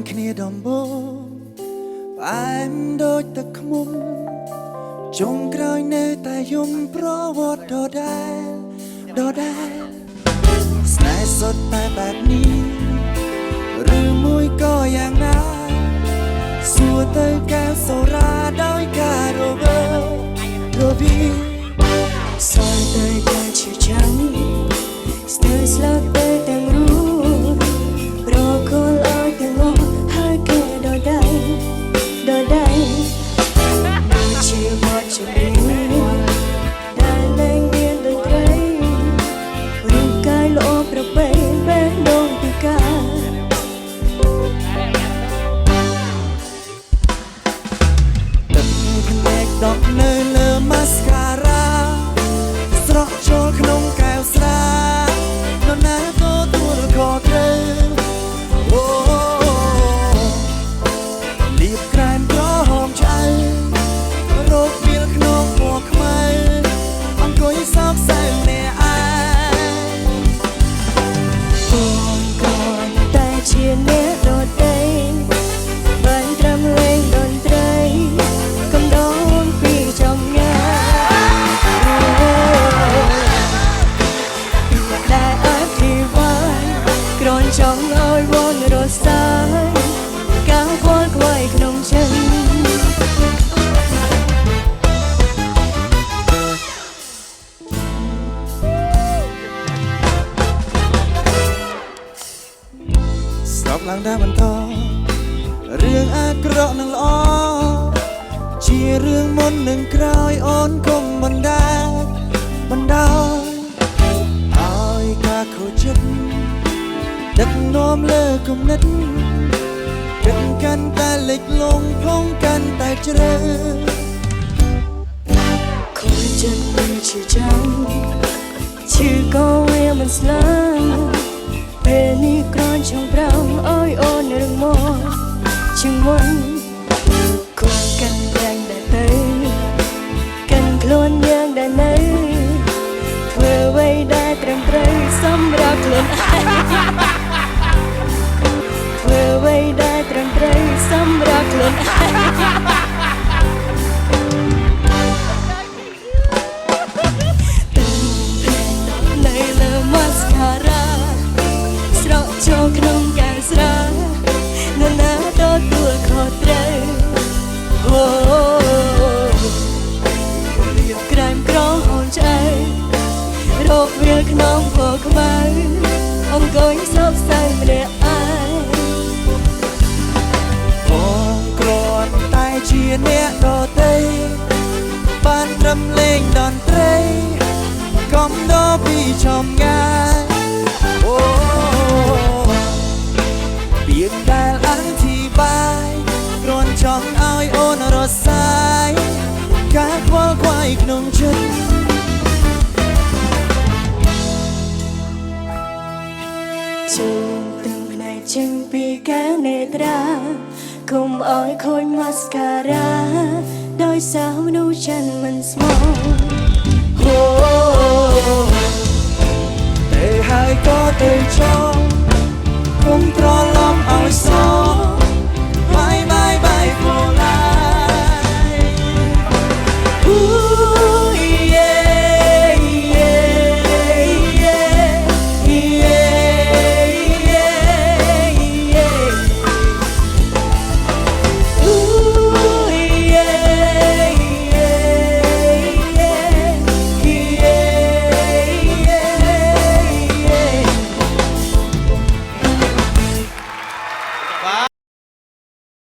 គ្នាដំបូងផ្អែមដូចទឹកឃ្មុំចុងក្រោយនៅតែយំប្រវត្តិដដែលស្នេហ៍សុទ្ធតែបែបនេះឬមួយក៏យ៉ាងណាសួរទៅកែវសូរ៉ាដោយការរវើរវីសើទៅតែជាចាំស្ទើរស្លាប់ទៅទាំងរូបរកូនអើយទាំងអស់ហើយគេដល់ដៃដូចជាបទចម្រៀងដែលលែងមានដូចត្រីរូបកាយល្អប្រពៃបេះដូងពីកាទឹកភ្នែកដក់នៅលើម៉ាស្ការ៉ាស្រក់ចូលក្នុងកែវស្រានរណាទទួលខកត្រូវអូលៀបក្រែមក្រហមឆ្អៅរោគវាលក្នុងពណ៌ខ្មៅអង្គុយសោកសៅអ្នកឯងបងក៏តែជាអ្នកដតីបានត្រឹមលេងតន្ត្រីកំដរពីចំងាដែលអធិប្បាយគ្រាន់ចង់ឲ្យវល់រសាយការខ្វល់ខ្វាយក្នុងចិត្តស្របឡើងដែរបន្តរឿងអាក្រក់នឹងល្អជារឿងមុននឹងក្រោយអូនគុំបណ្ដោយឲ្យការខូចចិត្តដឹកនាំលើគំនិតគិតកាន់តែលិចលង់ផងកាន់តែជ្រៅខូចចិត្តមិនជាចាំឈឺក៏វាមិនស្លាប់ពេលនេះគ្រាន់ចង់ប្រាំឲ្យអូនរឹងមាំជាងមុនគួរកាន់យ៉ាងដែលទៅកាន់ខ្លួនយ៉ាងដែលនៅធ្វើអ្វីដែលត្រឹមត្រូវសម្រាប់ខ្លួនឯងធ្វើអ្វីដែលត្រឹមត្រូវសម្រាប់ខ្លួនឯងនៅលើម៉ាស្ការ៉ាស្រក់ចូលក្នុងកែវស្រានរណាទទួលខុសត្រូវអូរៀបក្រែមក្រហមឆ្អៅរោគវាលក្នុងពណ៌ខ្មៅអង្គុយសោកសៅម្នាក់ឯងបងគ្រាន់តែជាអ្នកដទៃបានត្រឹមលេងតន្ត្រីកំដរពីចំងាយអូពាក្យដែលអធិប្បាយគ្រាន់ចង់ឲ្យអូនរសាយការខ្វល់ខ្វាយក្នុងចិត្តជើងទាំងផ្នែកចេញពីកែវនេត្រាកុំឲ្យខូចម៉ាស្ការ៉ាដោយសារមនុស្សចិនមិនស្មោះអូតែហើយក៏ទៅចោលគុំត្រឡប់ឲ្យសោ